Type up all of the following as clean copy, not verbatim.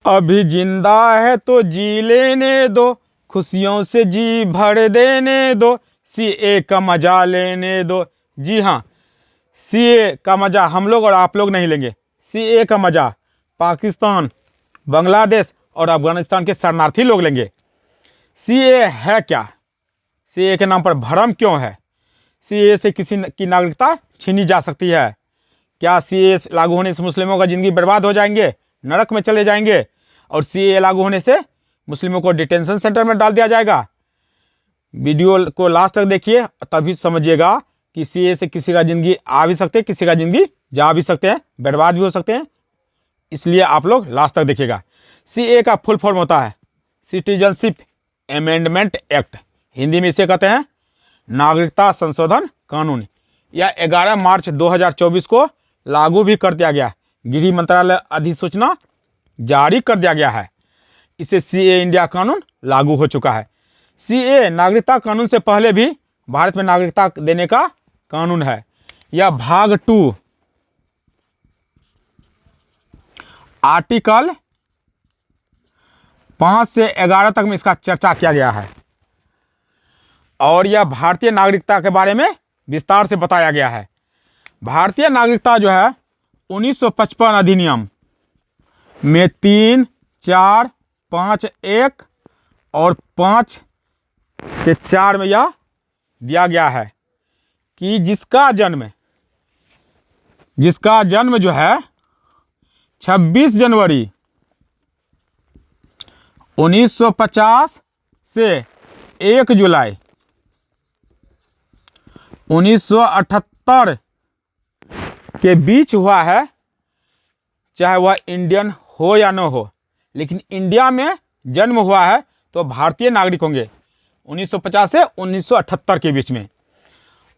अभी जिंदा है तो जी लेने दो, खुशियों से जी भर देने दो, सीए का मजा लेने दो। जी हाँ, सीए का मजा हम लोग और आप लोग नहीं लेंगे। सीए का मजा पाकिस्तान, बांग्लादेश और अफगानिस्तान के शरणार्थी लोग लेंगे। सीए है क्या? सीए के नाम पर भ्रम क्यों है? सीए से किसी की नागरिकता छीनी जा सकती है क्या? सीए लागू होने से मुस्लिमों का जिंदगी बर्बाद हो जाएंगे, नरक में चले जाएंगे? और सीए लागू होने से मुस्लिमों को डिटेंशन सेंटर में डाल दिया जाएगा? वीडियो को लास्ट तक देखिए, तभी समझिएगा कि सीए से किसी का जिंदगी आ भी सकते हैं, किसी का जिंदगी जा भी सकते हैं, बर्बाद भी हो सकते हैं। इसलिए आप लोग लास्ट तक देखिएगा। सीए का फुल फॉर्म होता है सिटीजनशिप अमेंडमेंट एक्ट, हिंदी में इसे कहते हैं नागरिकता संशोधन कानून। यह 11 मार्च 2024 को लागू भी कर दिया गया। गृह मंत्रालय अधिसूचना जारी कर दिया गया है। इसे सीए इंडिया कानून लागू हो चुका है। सीए नागरिकता कानून से पहले भी भारत में नागरिकता देने का कानून है। यह भाग 2 आर्टिकल 5 से 11 तक में इसका चर्चा किया गया है और यह भारतीय नागरिकता के बारे में विस्तार से बताया गया है। भारतीय नागरिकता जो है 1955 अधिनियम में 3, 4, 5, 1 और 5 के 4 में यह दिया गया है कि जिसका जन्म जो है 26 जनवरी 1950 से 1 जुलाई 1978 के बीच हुआ है, चाहे वह इंडियन हो या न हो, लेकिन इंडिया में जन्म हुआ है तो भारतीय नागरिक होंगे 1950 से 1978 के बीच में।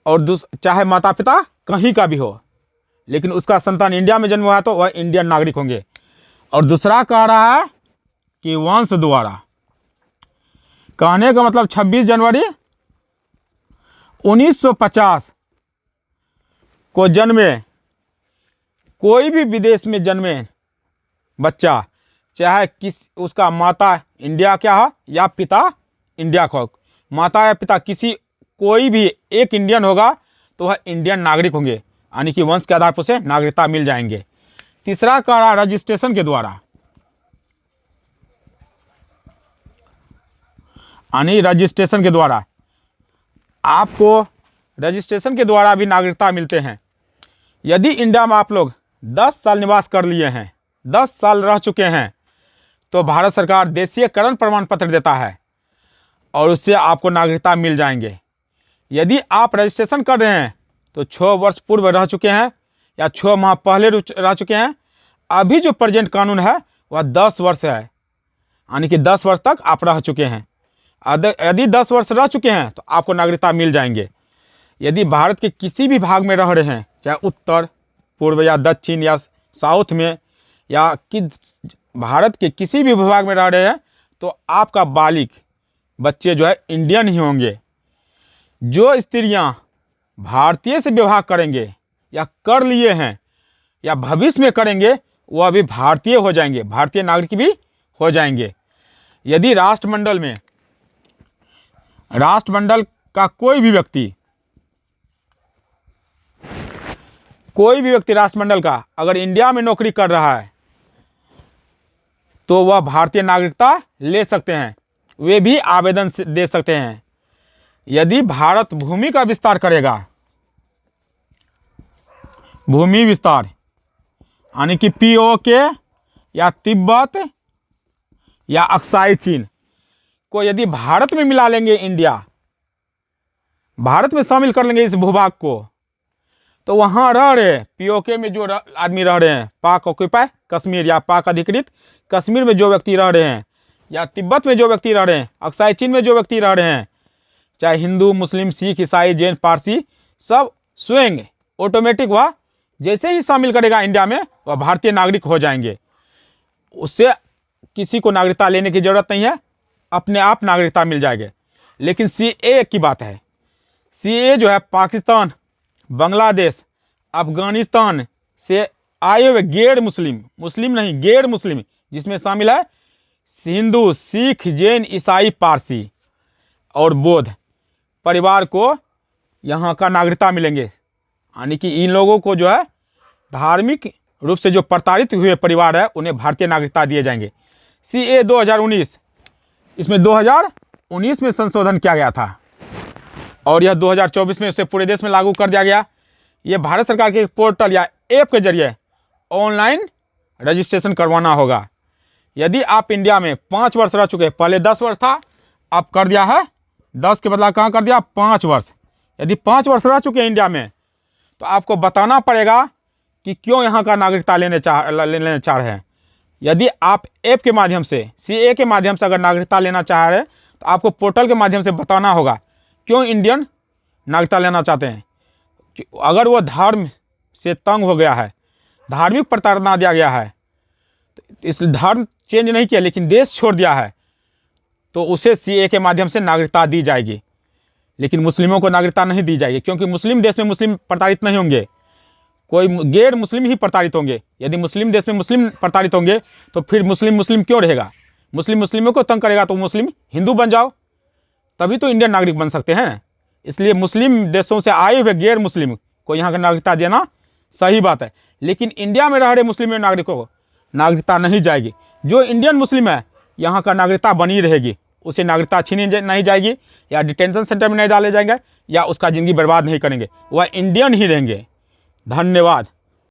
और चाहे माता पिता कहीं का भी हो, लेकिन उसका संतान इंडिया में जन्म हुआ है तो वह इंडियन नागरिक होंगे। और दूसरा कह रहा है कि वंश द्वारा, कहने का मतलब 26 जनवरी 1950 को जन्मे कोई भी विदेश में जन्मे बच्चा, चाहे उसका माता इंडिया क्या हो या पिता इंडिया का हो, माता या पिता कोई भी एक इंडियन होगा तो वह इंडियन नागरिक होंगे, यानी कि वंश के आधार पर उसे नागरिकता मिल जाएंगे। तीसरा कहा रजिस्ट्रेशन के द्वारा, यानी रजिस्ट्रेशन के द्वारा आपको रजिस्ट्रेशन के द्वारा भी नागरिकता मिलते हैं। यदि इंडिया में आप लोग 10 साल निवास कर लिए हैं, 10 साल रह चुके हैं, तो भारत सरकार देशीयकरण प्रमाण पत्र देता है और उससे आपको नागरिकता मिल जाएंगे। यदि आप रजिस्ट्रेशन कर रहे हैं तो 6 वर्ष पूर्व रह चुके हैं या 6 माह पहले रह चुके हैं, अभी जो प्रेजेंट कानून है वह 10 वर्ष है, यानी कि 10 वर्ष तक आप रह चुके हैं। यदि 10 वर्ष रह चुके हैं तो आपको नागरिकता मिल जाएंगे। यदि भारत के किसी भी भाग में रह रहे हैं, चाहे उत्तर पूर्व या दक्षिण या साउथ में, या कि भारत के किसी भी विभाग में रह रहे हैं, तो आपका बालिग बच्चे जो है इंडियन ही होंगे। जो स्त्रियां भारतीय से विवाह करेंगे या कर लिए हैं या भविष्य में करेंगे, वह भी भारतीय हो जाएंगे, भारतीय नागरिक भी हो जाएंगे। यदि राष्ट्रमंडल का कोई भी व्यक्ति राष्ट्रमंडल का अगर इंडिया में नौकरी कर रहा है तो वह भारतीय नागरिकता ले सकते हैं, वे भी आवेदन दे सकते हैं। यदि भारत भूमि का विस्तार करेगा, भूमि विस्तार यानी कि पीओके या तिब्बत या अक्साई चीन को यदि भारत में मिला लेंगे, इंडिया भारत में शामिल कर लेंगे इस भूभाग को, तो वहां रह रहे पीओके में जो आदमी रह रहे हैं, पाक ऑक्यूपाई कश्मीर या पाक अधिकृत कश्मीर में जो व्यक्ति रह रहे हैं, या तिब्बत में जो व्यक्ति रह रहे हैं, अक्साई चीन में जो व्यक्ति रह रहे हैं, चाहे हिंदू, मुस्लिम, सिख, ईसाई, जैन, पारसी, सब स्वयं ऑटोमेटिक वह जैसे ही शामिल करेगा इंडिया में, वह भारतीय नागरिक हो जाएंगे। उससे किसी को नागरिकता लेने की जरूरत नहीं है, अपने आप नागरिकता मिल जाएगी। लेकिन सीए की बात है, सीए जो है पाकिस्तान, बांग्लादेश, अफगानिस्तान से आए हुए गैर मुस्लिम, मुस्लिम नहीं गैर मुस्लिम, जिसमें शामिल है हिंदू, सिख, जैन, ईसाई, पारसी और बौद्ध परिवार को यहाँ का नागरिकता मिलेंगे। यानी कि इन लोगों को जो है धार्मिक रूप से जो प्रताड़ित हुए परिवार है उन्हें भारतीय नागरिकता दिए जाएंगे। CA 2019, इसमें 2019 में संशोधन किया गया था और यह 2024 में उसे पूरे देश में लागू कर दिया गया। यह भारत सरकार के पोर्टल या ऐप के जरिए ऑनलाइन रजिस्ट्रेशन करवाना होगा। यदि आप इंडिया में 5 वर्ष रह चुके हैं, पहले 10 वर्ष था, अब कर दिया है 10 के बदला कहाँ कर दिया 5 वर्ष। यदि 5 वर्ष रह चुके हैं इंडिया में तो आपको बताना पड़ेगा कि क्यों यहाँ का नागरिकता लेने चाह रहे हैं। यदि आप ऐप के माध्यम से CA के माध्यम से अगर नागरिकता लेना चाह रहे हैं तो आपको पोर्टल के माध्यम से बताना होगा क्यों इंडियन नागरिकता लेना चाहते हैं। अगर वो धर्म से तंग हो गया है, धार्मिक प्रताड़ना दिया गया है, तो इस धर्म चेंज नहीं किया लेकिन देश छोड़ दिया है, तो उसे CA के माध्यम से नागरिकता दी जाएगी। लेकिन मुस्लिमों को नागरिकता नहीं दी जाएगी, क्योंकि मुस्लिम देश में मुस्लिम प्रताड़ित नहीं होंगे, कोई गैर मुस्लिम ही प्रताड़ित होंगे। यदि मुस्लिम देश में मुस्लिम प्रताड़ित होंगे तो फिर मुस्लिम क्यों रहेगा। मुस्लिमों को तंग करेगा तो मुस्लिम हिंदू बन जाओ, तभी तो इंडियन नागरिक बन सकते हैं। इसलिए मुस्लिम देशों से आए हुए गैर मुस्लिम को यहाँ का नागरिकता देना सही बात है, लेकिन इंडिया में रह रहे मुस्लिम नागरिकों को नागरिकता नहीं जाएगी। जो इंडियन मुस्लिम है यहाँ का नागरिकता बनी रहेगी, उसे नागरिकता छीनी नहीं जाएगी या डिटेंशन सेंटर में नहीं डाले जाएंगे या उसका ज़िंदगी बर्बाद नहीं करेंगे, वह इंडियन ही रहेंगे। धन्यवाद।